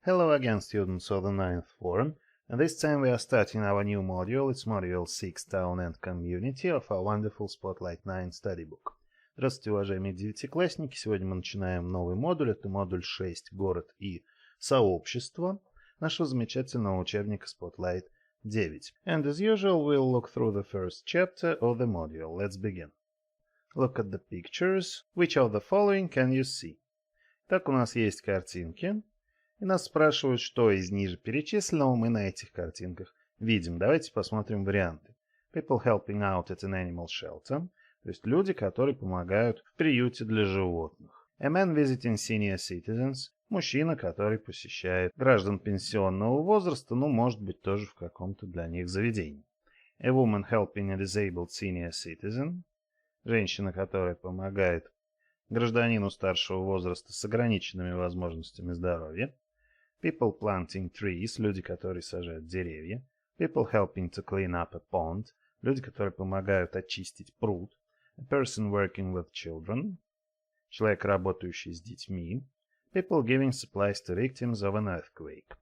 Hello again, students of the ninth form, and this time we are starting our new module. It's module 6, Town and Community of our wonderful Spotlight 9 study book. Здравствуйте, уважаемые девятиклассники! Сегодня мы начинаем новый модуль. Это модуль 6, город и сообщество нашего замечательного учебника Spotlight 9. And as usual, we'll look through the first chapter of the module. Let's begin. Look at the pictures. Which of the following can you see? Так, у нас есть картинки. И нас спрашивают, что из ниже перечисленного мы на этих картинках видим. Давайте посмотрим варианты. People helping out at an animal shelter. То есть люди, которые помогают в приюте для животных. A man visiting senior citizens. Мужчина, который посещает граждан пенсионного возраста, ну, может быть, тоже в каком-то для них заведении. A woman helping a disabled senior citizen. Женщина, которая помогает гражданину старшего возраста с ограниченными возможностями здоровья. People planting trees, люди, которые сажают деревья. People helping to clean up a pond, люди, которые помогают очистить пруд. A person working with children, человек, работающий с детьми. People giving supplies to victims of an earthquake,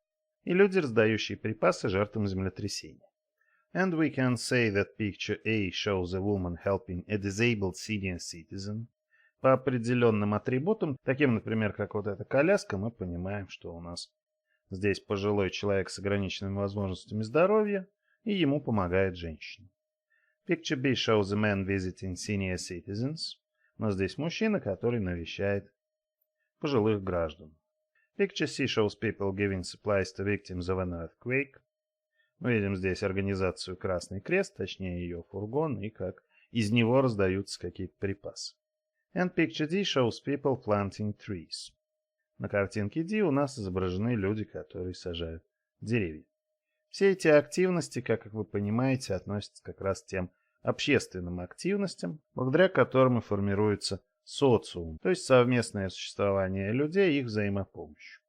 и люди, раздающие припасы жертвам землетрясения. And we can say that picture A shows a woman helping a disabled senior citizen. По определенным атрибутам, таким, например, как вот эта коляска, мы понимаем, что у нас здесь пожилой человек с ограниченными возможностями здоровья, и ему помогает женщина. Picture B shows a man visiting senior citizens. Но здесь мужчина, который навещает пожилых граждан. Picture C shows people giving supplies to victims of an earthquake. Мы видим здесь организацию Красный Крест, точнее ее фургон, и как из него раздаются какие-то припасы. And picture D shows people planting trees. На картинке D у нас изображены люди, которые сажают деревья. Все эти активности, как вы понимаете, относятся как раз к тем общественным активностям, благодаря которым и формируется социум, то есть совместное существование людей и их взаимопомощь.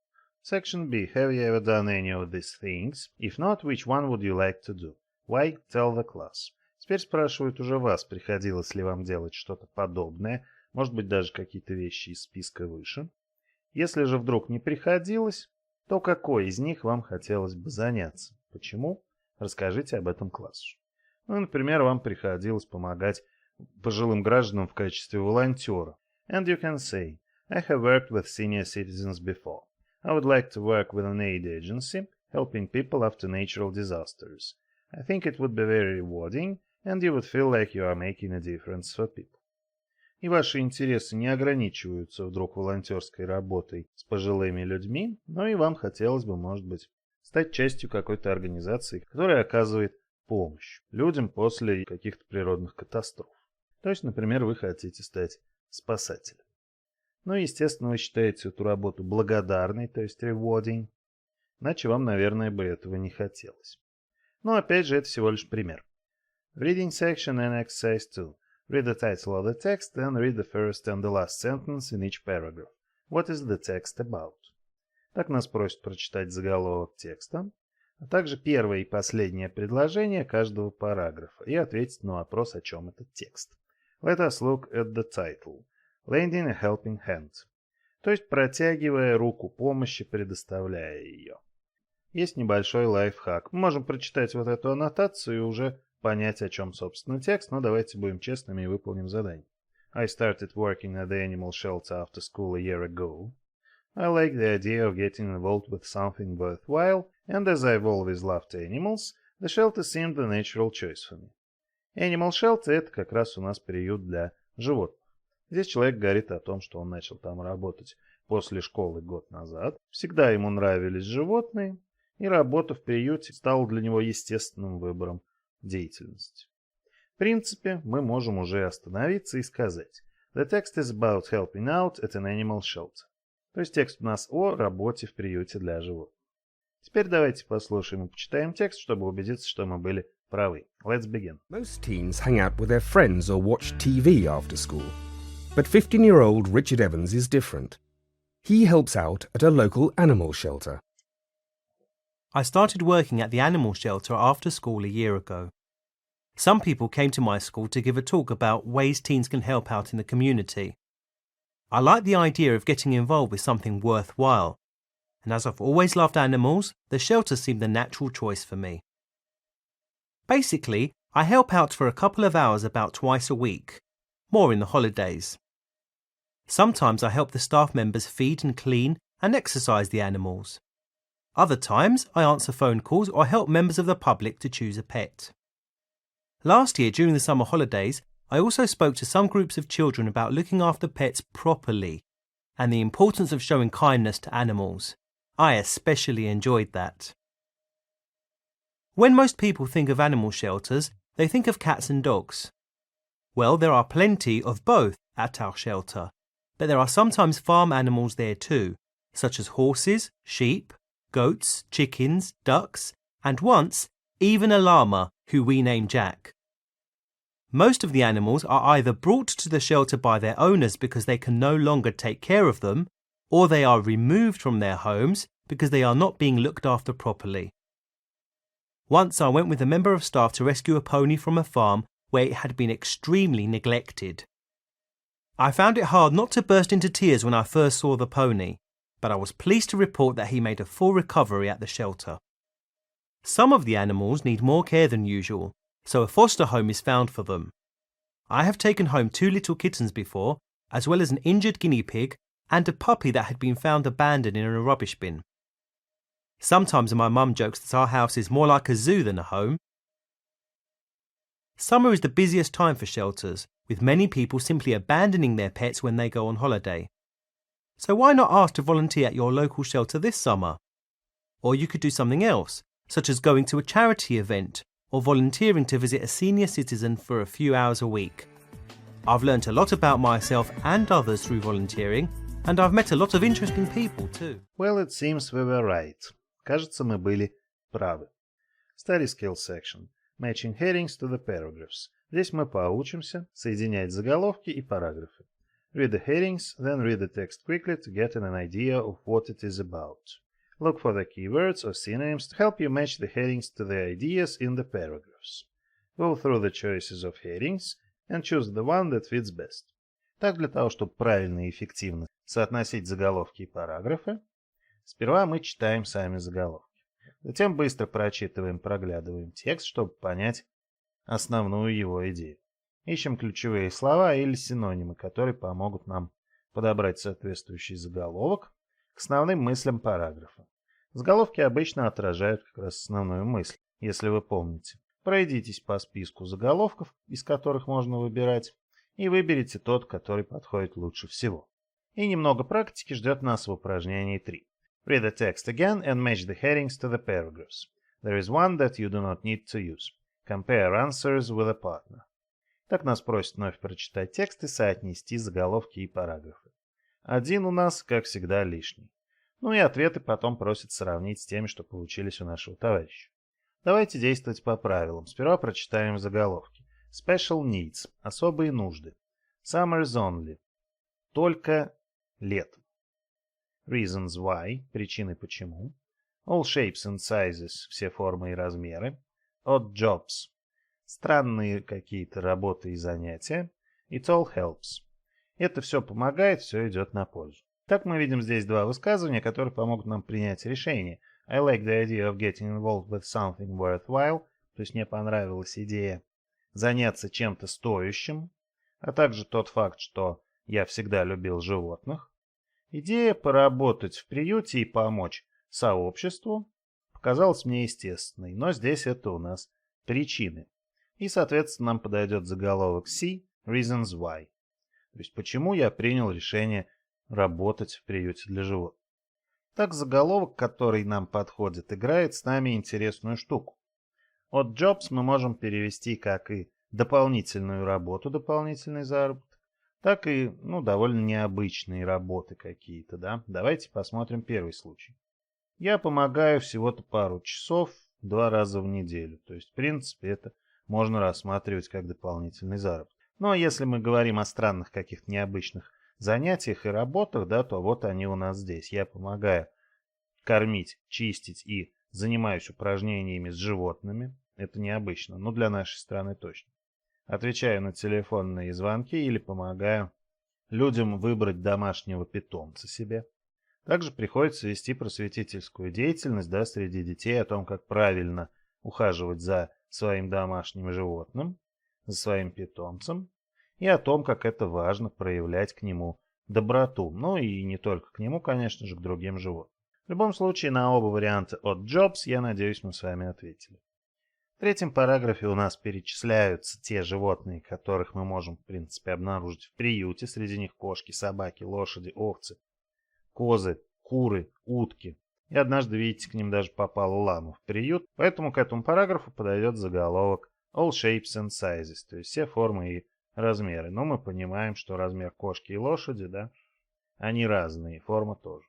Section B. Have you ever done any of these things? If not, which one would you like to do? Why? Tell the class. Теперь спрашивают уже вас, приходилось ли вам делать что-то подобное, может быть, даже какие-то вещи из списка выше. Если же вдруг не приходилось, то какой из них вам хотелось бы заняться? Почему? Расскажите об этом классу. Ну, например, вам приходилось помогать пожилым гражданам в качестве волонтера. And you can say, I have worked with senior citizens before. I would like to work with an aid agency, helping people after natural disasters. I think it would be very rewarding, and you would feel like you are making a difference for people. И ваши интересы не ограничиваются вдруг волонтерской работой с пожилыми людьми, но и вам хотелось бы, может быть, стать частью какой-то организации, которая оказывает помощь людям после каких-то природных катастроф. То есть, например, вы хотите стать спасателем. Ну и, естественно, вы считаете эту работу благодарной, то есть rewarding, иначе вам, наверное, бы этого не хотелось. Но, опять же, это всего лишь пример. Reading section and exercise 2. Read the title of the text and read the first and the last sentence in each paragraph. What is the text about? Так нас просят прочитать заголовок текста, а также первое и последнее предложение каждого параграфа и ответить на вопрос, о чем этот текст. Let us look at the title. Lending a helping hand. То есть протягивая руку помощи, предоставляя ее. Есть небольшой лайфхак. Мы можем прочитать вот эту аннотацию и уже понять, о чем, собственно, текст, но давайте будем честными и выполним задание. I started working at the animal shelter after school a year ago. I like the idea of getting involved with something worthwhile, and as I've always loved animals, the shelter seemed the natural choice for me. Animal shelter — это как раз у нас приют для животных. Здесь человек говорит о том, что он начал там работать после школы год назад. Всегда ему нравились животные, и работа в приюте стала для него естественным выбором деятельности. В принципе, мы можем уже остановиться и сказать: The text is about helping out at an animal shelter. То есть текст у нас о работе в приюте для животных. Теперь давайте послушаем и почитаем текст, чтобы убедиться, что мы были правы. Let's begin. Most teens hang out with their friends or watch TV after school. But 15-year-old Richard Evans is different. He helps out at a local animal shelter. I started working at the animal shelter after school a year ago. Some people came to my school to give a talk about ways teens can help out in the community. I like the idea of getting involved with something worthwhile, and as I've always loved animals, the shelter seemed the natural choice for me. Basically, I help out for a couple of hours about twice a week, more in the holidays. Sometimes I help the staff members feed and clean and exercise the animals. Other times I answer phone calls or help members of the public to choose a pet. Last year during the summer holidays, I also spoke to some groups of children about looking after pets properly and the importance of showing kindness to animals. I especially enjoyed that. When most people think of animal shelters, they think of cats and dogs. Well, there are plenty of both at our shelter, but there are sometimes farm animals there too, such as horses, sheep, goats, chickens, ducks, and once, even a llama who we named Jack. Most of the animals are either brought to the shelter by their owners because they can no longer take care of them, or they are removed from their homes because they are not being looked after properly. Once I went with a member of staff to rescue a pony from a farm where it had been extremely neglected. I found it hard not to burst into tears when I first saw the pony, but I was pleased to report that he made a full recovery at the shelter. Some of the animals need more care than usual, so a foster home is found for them. I have taken home 2 little kittens before, as well as an injured guinea pig and a puppy that had been found abandoned in a rubbish bin. Sometimes my mum jokes that our house is more like a zoo than a home. Summer is the busiest time for shelters, with many people simply abandoning their pets when they go on holiday. So why not ask to volunteer at your local shelter this summer? Or you could do something else, such as going to a charity event or volunteering to visit a senior citizen for a few hours a week. I've learnt a lot about myself and others through volunteering, and I've met a lot of interesting people too. Well, it seems we were right. Кажется, мы были правы. Study Skills Section. Matching headings to the paragraphs. Здесь мы поучимся соединять заголовки и параграфы. Read the headings, then read the text quickly to get an idea of what it is about. Look for the keywords or synonyms to help you match the headings to the ideas in the paragraphs. Go through the choices of headings and choose the one that fits best. Так, для того, чтобы правильно и эффективно соотносить заголовки и параграфы, сперва мы читаем сами заголовки. Затем быстро прочитываем, проглядываем текст, чтобы понять основную его идею. Ищем ключевые слова или синонимы, которые помогут нам подобрать соответствующий заголовок к основным мыслям параграфа. Заголовки обычно отражают как раз основную мысль, если вы помните. Пройдитесь по списку заголовков, из которых можно выбирать, и выберите тот, который подходит лучше всего. И немного практики ждет нас в упражнении 3. Read the text again and match the headings to the paragraphs. There is one that you do not need to use. Compare answers with a partner. Так нас просят вновь прочитать текст и соотнести заголовки и параграфы. Один у нас, как всегда, лишний. Ну и ответы потом просят сравнить с теми, что получились у нашего товарища. Давайте действовать по правилам. Сперва прочитаем заголовки. Special needs – особые нужды. Summers only – только летом. Reasons why – причины почему. All shapes and sizes – все формы и размеры. Odd jobs – странные какие-то работы и занятия. It all helps. Это все помогает, все идет на пользу. Так мы видим здесь два высказывания, которые помогут нам принять решение. I like the idea of getting involved with something worthwhile, то есть мне понравилась идея заняться чем-то стоящим, а также тот факт, что я всегда любил животных. Идея поработать в приюте и помочь сообществу показалась мне естественной, но здесь это у нас причины. И, соответственно, нам подойдет заголовок C, reasons why. То есть почему я принял решение работать в приюте для животных. Так заголовок, который нам подходит, играет с нами интересную штуку. От jobs мы можем перевести как и дополнительную работу, дополнительный заработок, так и довольно необычные работы какие-то. Да? Давайте посмотрим первый случай. Я помогаю всего-то пару часов 2 раза в неделю. То есть, в принципе, это можно рассматривать как дополнительный заработок. Но если мы говорим о странных каких-то необычных занятиях и работах, да, то вот они у нас здесь. Я помогаю кормить, чистить и занимаюсь упражнениями с животными. Это необычно, но для нашей страны точно. Отвечаю на телефонные звонки или помогаю людям выбрать домашнего питомца себе. Также приходится вести просветительскую деятельность, да, среди детей о том, как правильно ухаживать за своим домашним животным, за своим питомцем, и о том, как это важно проявлять к нему доброту. Ну и не только к нему, конечно же, к другим животным. В любом случае, на оба варианта от jobs, я надеюсь, мы с вами ответили. В третьем параграфе у нас перечисляются те животные, которых мы можем, в принципе, обнаружить в приюте. Среди них кошки, собаки, лошади, овцы, козы, куры, утки. И однажды, видите, к ним даже попала лама в приют. Поэтому к этому параграфу подойдет заголовок All shapes and sizes, то есть все формы и размеры. Но мы понимаем, что размер кошки и лошади, да, они разные, и форма тоже.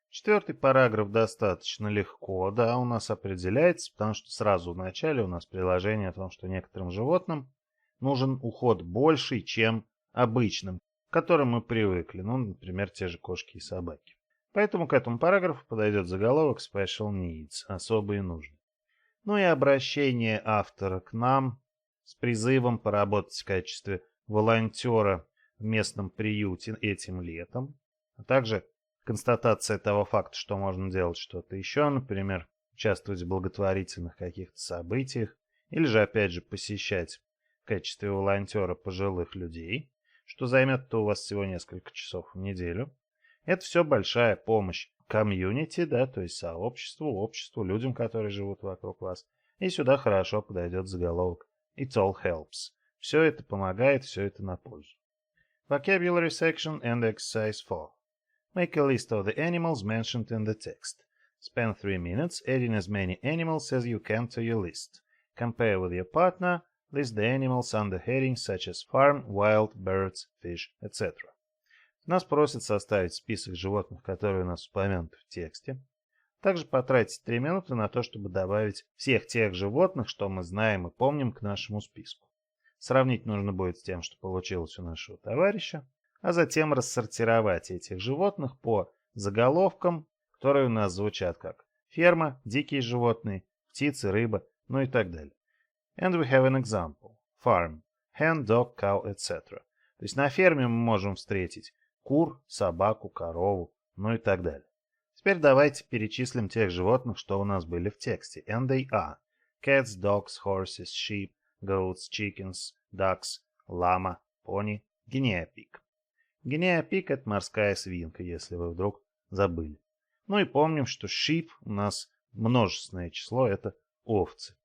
Четвертый параграф достаточно легко, да, у нас определяется, потому что сразу в начале у нас приложение о том, что некоторым животным нужен уход больший, чем обычным, к которым мы привыкли, ну, например, те же кошки и собаки. Поэтому к этому параграфу подойдет заголовок Special Needs, особые нужды. Ну и обращение автора к нам с призывом поработать в качестве волонтера в местном приюте этим летом, а также констатация того факта, что можно делать что-то еще, например, участвовать в благотворительных каких-то событиях, или же, опять же, посещать в качестве волонтера пожилых людей, что займет-то у вас всего несколько часов в неделю. Это все большая помощь комьюнити, да, то есть сообществу, обществу, людям, которые живут вокруг вас. И сюда хорошо подойдет заголовок It all helps. Все это помогает, все это на пользу. Vocabulary section and exercise 4. Make a list of the animals mentioned in the text. Spend 3 minutes adding as many animals as you can to your list. Compare with your partner. List the animals under headings such as farm, wild, birds, fish, etc. Нас просят составить список животных, которые у нас упомянуты в тексте. Также потратить 3 минуты на то, чтобы добавить всех тех животных, что мы знаем и помним, к нашему списку. Сравнить нужно будет с тем, что получилось у нашего товарища, а затем рассортировать этих животных по заголовкам, которые у нас звучат как ферма, дикие животные, птицы, рыба, ну и так далее. And we have an example. Farm. Hen, dog, cow, etc. То есть на ферме мы можем встретить кур, собаку, корову, ну и так далее. Теперь давайте перечислим тех животных, что у нас были в тексте. And they are cats, dogs, horses, sheep, goats, chickens, ducks, llama, pony, guinea pig. Guinea pig — это морская свинка, если вы вдруг забыли. Ну и помним, что sheep у нас множественное число, это овцы.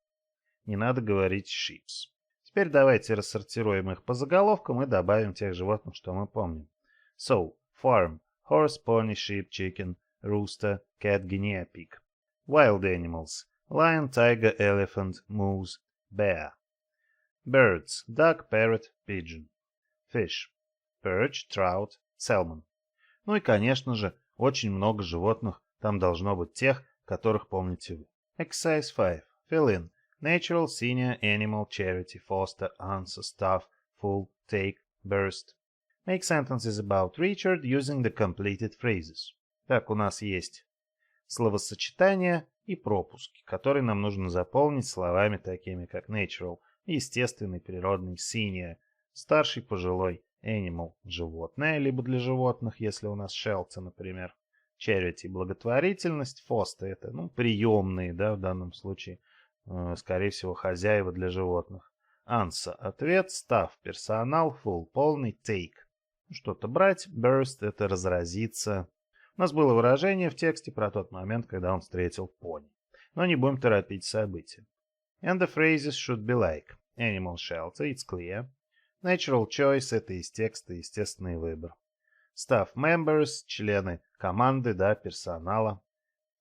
Не надо говорить sheeps. Теперь давайте рассортируем их по заголовкам и добавим тех животных, что мы помним. So, farm, horse, pony, sheep, chicken, rooster, cat, guinea pig. Wild animals, lion, tiger, elephant, moose, bear. Birds, duck, parrot, pigeon. Fish, perch, trout, salmon. Ну и, конечно же, очень много животных там должно быть тех, которых помните вы. Exercise 5. Fill in. Natural, senior, animal, charity, foster, answer, staff, full, take, burst. Make sentences about Richard using the completed phrases. Так, у нас есть словосочетания и пропуски, которые нам нужно заполнить словами такими, как natural, естественный, природный, senior, старший, пожилой, animal, животное, либо для животных, если у нас shelter, например, charity, благотворительность, foster, это, приемные, да, в данном случае, скорее всего, хозяева для животных. Answer — ответ, staff — персонал, full — полный, take — что-то брать, burst — это разразиться. У нас было выражение в тексте про тот момент, когда он встретил пони. Но не будем торопить события. And the phrases should be like animal shelter, it's clear. Natural choice — это из текста естественный выбор. Staff members — члены команды, да, персонала.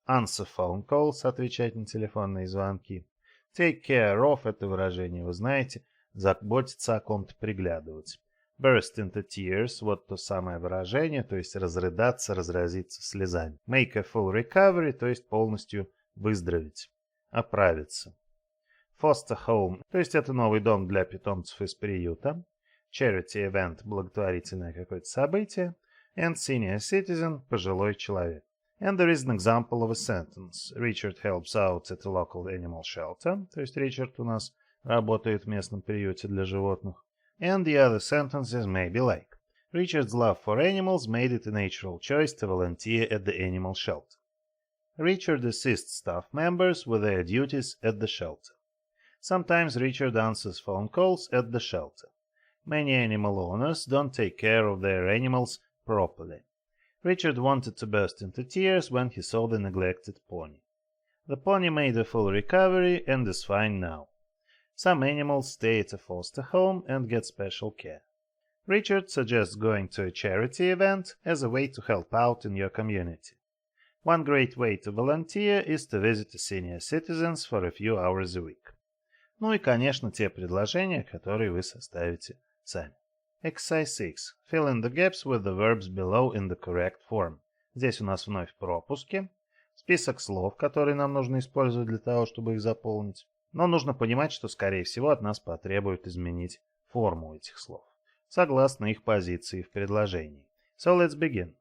Answer phone calls — отвечать на телефонные звонки. Take care of — это выражение вы знаете, заботиться о ком-то, приглядывать. Burst into tears — вот то самое выражение, то есть разрыдаться, разразиться слезами. Make a full recovery — то есть полностью выздороветь, оправиться. Foster home — то есть это новый дом для питомцев из приюта. Charity event — благотворительное какое-то событие. And senior citizen — пожилой человек. And there is an example of a sentence. Richard helps out at a local animal shelter. То есть Ричард у нас работает в местном приюте для животных. And the other sentences may be like. Richard's love for animals made it a natural choice to volunteer at the animal shelter. Richard assists staff members with their duties at the shelter. Sometimes Richard answers phone calls at the shelter. Many animal owners don't take care of their animals properly. Richard wanted to burst into tears when he saw the neglected pony. The pony made a full recovery and is fine now. Some animals stay at a foster home and get special care. Richard suggests going to a charity event as a way to help out in your community. One great way to volunteer is to visit the senior citizens for a few hours a week. Ну и, конечно, те предложения, которые вы составите сами. Exercise 6. Fill in the gaps with the verbs below in the correct form. Здесь у нас вновь пропуски. Список слов, которые нам нужно использовать для того, чтобы их заполнить. Но нужно понимать, что, скорее всего, от нас потребуют изменить форму этих слов, согласно их позиции в предложении. So let's begin.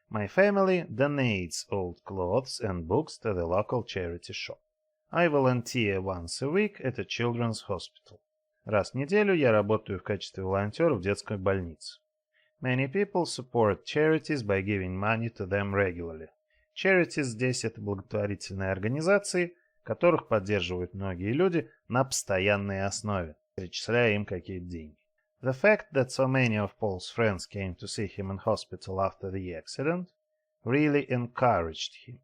My family donates old clothes and books to the local charity shop. I volunteer once a week at a children's hospital. Раз в неделю я работаю в качестве волонтера в детской больнице. Many people support charities by giving money to them regularly. Charities здесь это благотворительные организации, которых поддерживают многие люди на постоянной основе, перечисляя им какие-то деньги. The fact that so many of Paul's friends came to see him in hospital after the accident really encouraged him.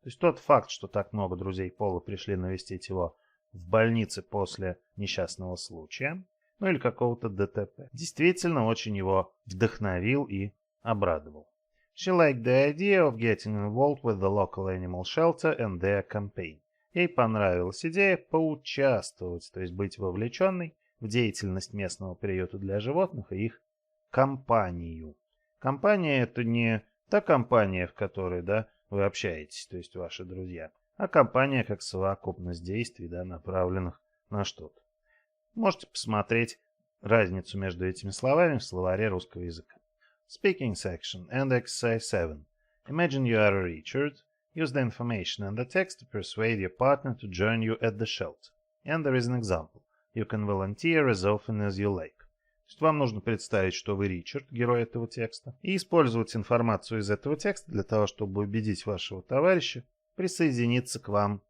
То есть тот факт, что так много друзей Пола пришли навестить его в больнице после несчастного случая, ну или какого-то ДТП, действительно очень его вдохновил и обрадовал. She liked the idea of getting involved with the local animal shelter and their campaign. Ей понравилась идея поучаствовать, то есть быть вовлеченной в деятельность местного приюта для животных и их компанию. Компания — это не та компания, в которой, вы общаетесь, то есть ваши друзья, а компания как совокупность действий, направленных на что-то. Можете посмотреть разницу между этими словами в словаре русского языка. Speaking section and exercise 7. Imagine you are Richard. Use the information and the text to persuade your partner to join you at the shelter. And there is an example. You can volunteer as often as you like. То есть вам нужно представить, что вы Ричард, герой этого текста, и использовать информацию из этого текста для того, чтобы убедить вашего товарища присоединиться к вам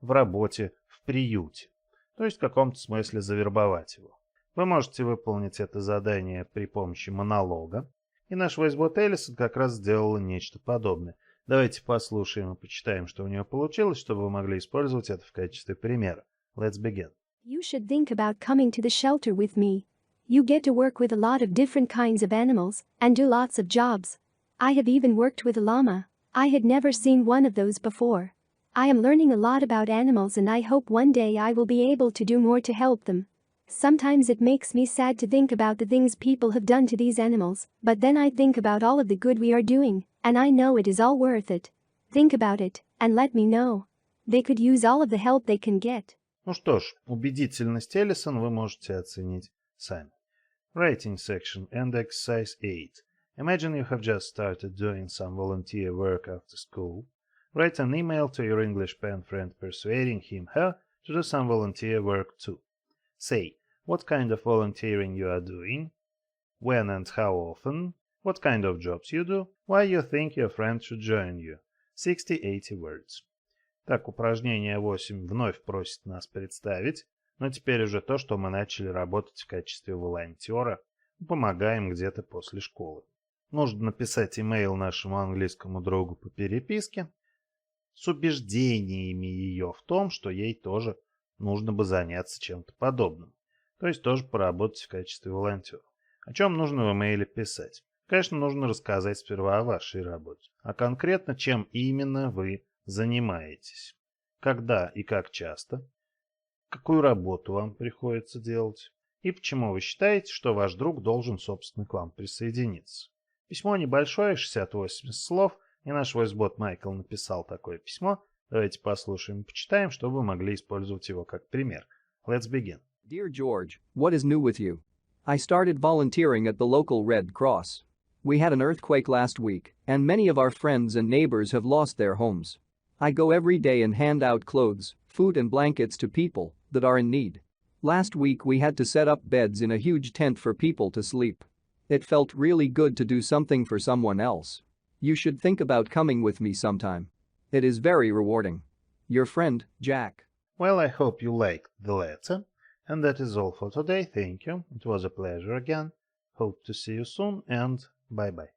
в работе в приюте. То есть в каком-то смысле завербовать его. Вы можете выполнить это задание при помощи монолога. И наш Войс-бот Элисон как раз сделала нечто подобное. Давайте послушаем и почитаем, что у нее получилось, чтобы вы могли использовать это в качестве примера. Let's begin. You should think about coming to the shelter with me. You get to work with a lot of different kinds of animals and do lots of jobs. I have even worked with a llama. I had never seen one of those before. I am learning a lot about animals and I hope one day I will be able to do more to help them. Sometimes it makes me sad to think about the things people have done to these animals, but then I think about all of the good we are doing, and I know it is all worth it. Think about it, and let me know. They could use all of the help they can get. Ну что ж, убедительность Элисон вы можете оценить сами. Writing section and exercise 8. Imagine you have just started doing some volunteer work after school. Write an email to your English pen friend persuading him/her to do some volunteer work too. Say what kind of volunteering you are doing, when and how often, what kind of jobs you do, why you think your friend should join you. 60-80 words. Так, упражнение 8 вновь просит нас представить, но теперь уже то, что мы начали работать в качестве волонтера, помогаем где-то после школы. Нужно написать имейл нашему английскому другу по переписке с убеждениями ее в том, что ей тоже нужно бы заняться чем-то подобным. То есть тоже поработать в качестве волонтера. О чем нужно в имейле писать? Конечно, нужно рассказать сперва о вашей работе. А конкретно, чем именно вы занимаетесь. Когда и как часто. Какую работу вам приходится делать. И почему вы считаете, что ваш друг должен, собственно, к вам присоединиться. Письмо небольшое, 60-80 слов. И наш войс-бот Майкл написал такое письмо. Давайте послушаем и почитаем, чтобы вы могли использовать его как пример. Let's begin. Dear George, what is new with you? I started volunteering at the local Red Cross. We had an earthquake last week, and many of our friends and neighbors have lost their homes. I go every day and hand out clothes, food and blankets to people that are in need. Last week we had to set up beds in a huge tent for people to sleep. It felt really good to do something for someone else. You should think about coming with me sometime. It is very rewarding. Your friend, Jack. Well, I hope you liked the letter. And that is all for today. Thank you. It was a pleasure again. Hope to see you soon and bye-bye.